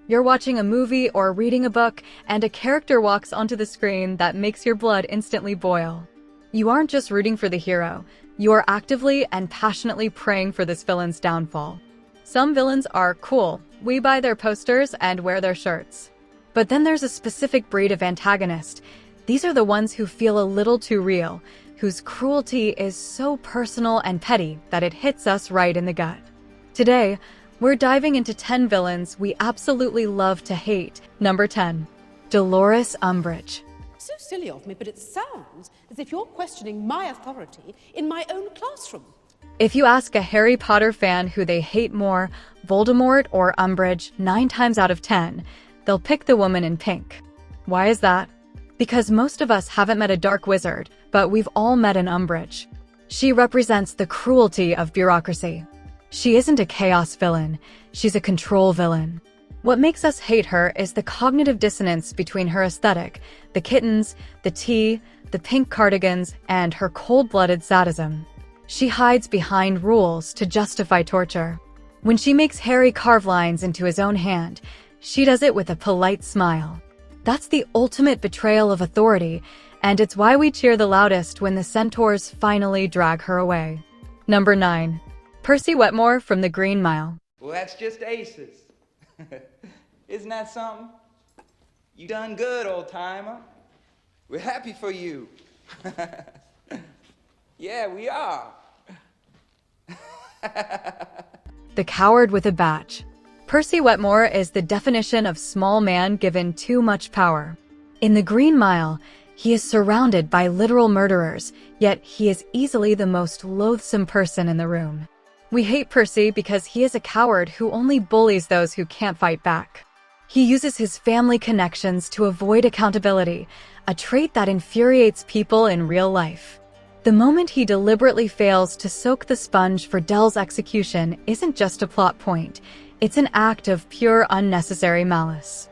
You're watching a movie or reading a book, and a character walks onto the screen that makes your blood instantly boil. You aren't just rooting for the hero, you are actively and passionately praying for this villain's downfall. Some villains are cool. We buy their posters and wear their shirts. But then there's a specific breed of antagonist. These are the ones who feel a little too real, whose cruelty is so personal and petty that it hits us right in the gut. Today, we're diving into 10 villains we absolutely love to hate. Number 10. Dolores Umbridge. So silly of me, but it sounds as if you're questioning my authority in my own classroom. If you ask a Harry Potter fan who they hate more, Voldemort or Umbridge, 9 times out of 10, they'll pick the woman in pink. Why is that? Because most of us haven't met a dark wizard, but we've all met an Umbridge. She represents the cruelty of bureaucracy. She isn't a chaos villain, she's a control villain. What makes us hate her is the cognitive dissonance between her aesthetic, the kittens, the tea, the pink cardigans, and her cold-blooded sadism. She hides behind rules to justify torture. When she makes Harry carve lines into his own hand, she does it with a polite smile. That's the ultimate betrayal of authority, and it's why we cheer the loudest when the centaurs finally drag her away. Number 9. Percy Wetmore from The Green Mile. Well, that's just aces. Isn't that something? You done good, old-timer. We're happy for you. Yeah, we are. The coward with a badge. Percy Wetmore is the definition of small man given too much power. In The Green Mile, he is surrounded by literal murderers, yet he is easily the most loathsome person in the room. We hate Percy because he is a coward who only bullies those who can't fight back. He uses his family connections to avoid accountability, a trait that infuriates people in real life. The moment he deliberately fails to soak the sponge for Dell's execution isn't just a plot point, it's an act of pure unnecessary malice.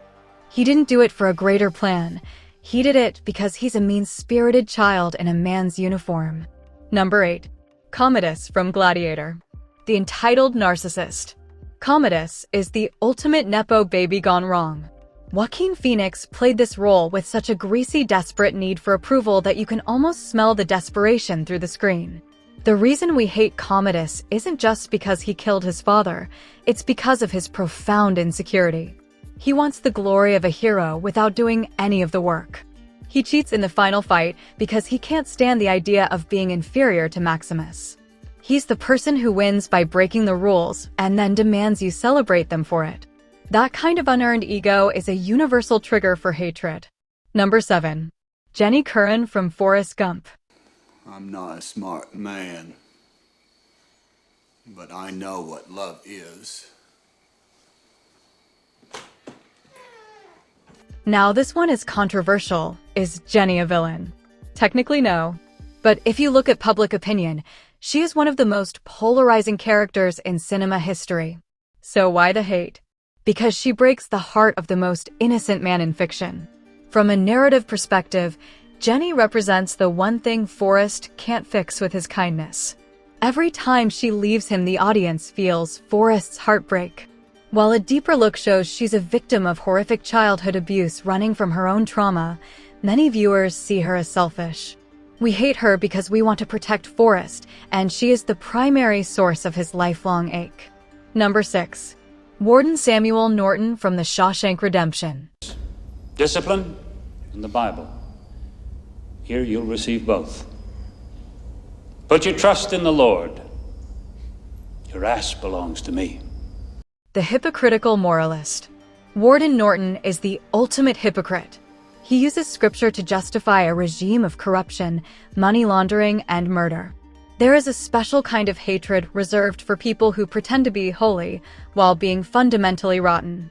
He didn't do it for a greater plan. He did it because he's a mean-spirited child in a man's uniform. Number 8. Commodus from Gladiator. The entitled narcissist. Commodus is the ultimate Nepo baby gone wrong. Joaquin Phoenix played this role with such a greasy, desperate need for approval that you can almost smell the desperation through the screen. The reason we hate Commodus isn't just because he killed his father, it's because of his profound insecurity. He wants the glory of a hero without doing any of the work. He cheats in the final fight because he can't stand the idea of being inferior to Maximus. He's the person who wins by breaking the rules and then demands you celebrate them for it. That kind of unearned ego is a universal trigger for hatred. Number 7. Jenny Curran from Forrest Gump. I'm not a smart man, but I know what love is. Now this one is controversial. Is Jenny a villain? Technically no. But if you look at public opinion, she is one of the most polarizing characters in cinema history. So why the hate? Because she breaks the heart of the most innocent man in fiction. From a narrative perspective, Jenny represents the one thing Forrest can't fix with his kindness. Every time she leaves him, the audience feels Forrest's heartbreak. While a deeper look shows she's a victim of horrific childhood abuse running from her own trauma, many viewers see her as selfish. We hate her because we want to protect Forrest, and she is the primary source of his lifelong ache. Number 6. Warden Samuel Norton from The Shawshank Redemption. Discipline and the Bible. Here you'll receive both. Put your trust in the Lord. Your ass belongs to me. The hypocritical moralist. Warden Norton is the ultimate hypocrite. He uses scripture to justify a regime of corruption, money laundering, and murder. There is a special kind of hatred reserved for people who pretend to be holy while being fundamentally rotten.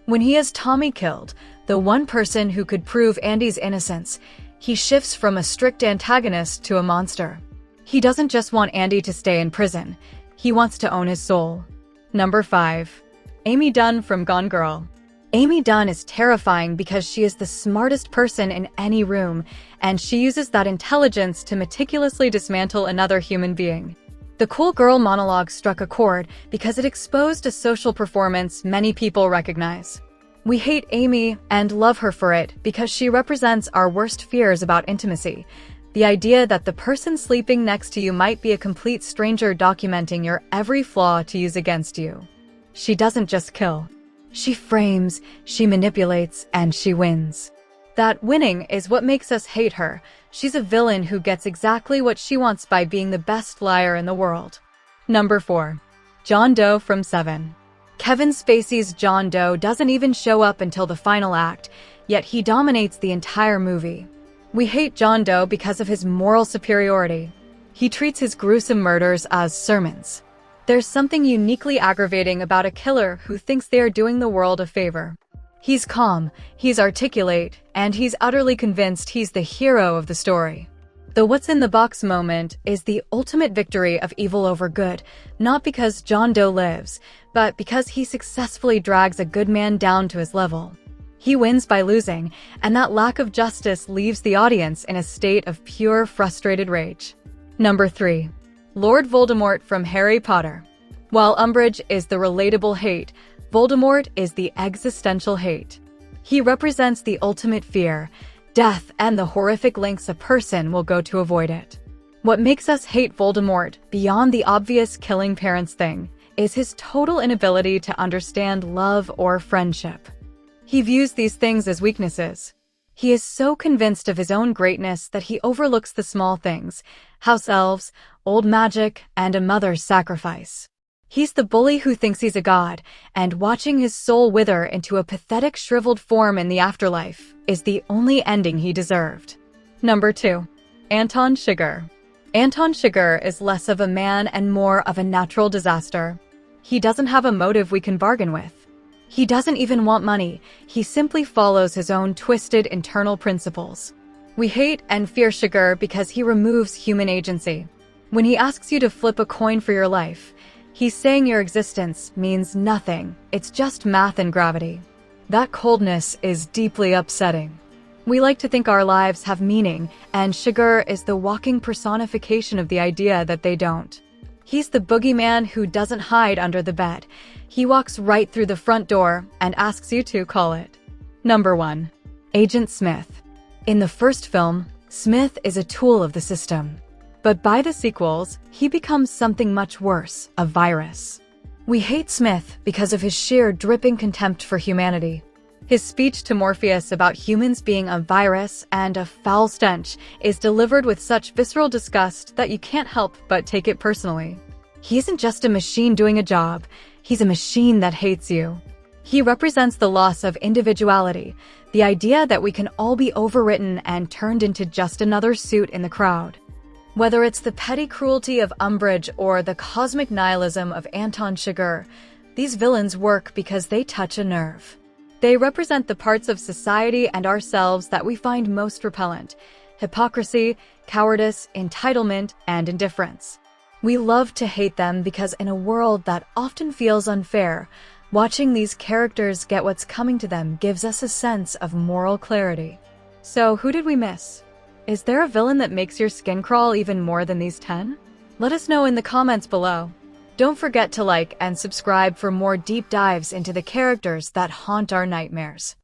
When he has Tommy killed, the one person who could prove Andy's innocence, he shifts from a strict antagonist to a monster. He doesn't just want Andy to stay in prison, he wants to own his soul. Number 5. Amy Dunn from Gone Girl. Amy Dunn is terrifying because she is the smartest person in any room, and she uses that intelligence to meticulously dismantle another human being. The cool girl monologue struck a chord because it exposed a social performance many people recognize. We hate Amy and love her for it because she represents our worst fears about intimacy. The idea that the person sleeping next to you might be a complete stranger documenting your every flaw to use against you. She doesn't just kill. She frames, she manipulates, and she wins. That winning is what makes us hate her. She's a villain who gets exactly what she wants by being the best liar in the world. Number 4. John Doe from Seven. Kevin Spacey's John Doe doesn't even show up until the final act, yet he dominates the entire movie. We hate John Doe because of his moral superiority. He treats his gruesome murders as sermons. There's something uniquely aggravating about a killer who thinks they are doing the world a favor. He's calm, he's articulate, and he's utterly convinced he's the hero of the story. The what's in the box moment is the ultimate victory of evil over good, not because John Doe lives, but because he successfully drags a good man down to his level. He wins by losing, and that lack of justice leaves the audience in a state of pure, frustrated rage. Number 3. Lord Voldemort from Harry Potter. While Umbridge is the relatable hate, Voldemort is the existential hate. He represents the ultimate fear, death, and the horrific lengths a person will go to avoid it. What makes us hate Voldemort, beyond the obvious killing parents thing, is his total inability to understand love or friendship. He views these things as weaknesses. He is so convinced of his own greatness that he overlooks the small things: house elves, old magic, and a mother's sacrifice. He's the bully who thinks he's a god, and watching his soul wither into a pathetic shriveled form in the afterlife is the only ending he deserved. Number 2. Anton Chigurh. Anton Chigurh is less of a man and more of a natural disaster. He doesn't have a motive we can bargain with. He doesn't even want money, he simply follows his own twisted internal principles. We hate and fear Chigurh because he removes human agency. When he asks you to flip a coin for your life, he's saying your existence means nothing, it's just math and gravity. That coldness is deeply upsetting. We like to think our lives have meaning, and Chigurh is the walking personification of the idea that they don't. He's the boogeyman who doesn't hide under the bed. He walks right through the front door and asks you to call it. Number 1. Agent Smith. In the first film, Smith is a tool of the system. But by the sequels, he becomes something much worse, a virus. We hate Smith because of his sheer dripping contempt for humanity. His speech to Morpheus about humans being a virus and a foul stench is delivered with such visceral disgust that you can't help but take it personally. He isn't just a machine doing a job, he's a machine that hates you. He represents the loss of individuality, the idea that we can all be overwritten and turned into just another suit in the crowd. Whether it's the petty cruelty of Umbridge or the cosmic nihilism of Anton Chigurh, these villains work because they touch a nerve. They represent the parts of society and ourselves that we find most repellent: hypocrisy, cowardice, entitlement, and indifference. We love to hate them because in a world that often feels unfair, watching these characters get what's coming to them gives us a sense of moral clarity. So who did we miss? Is there a villain that makes your skin crawl even more than these 10? Let us know in the comments below. Don't forget to like and subscribe for more deep dives into the characters that haunt our nightmares.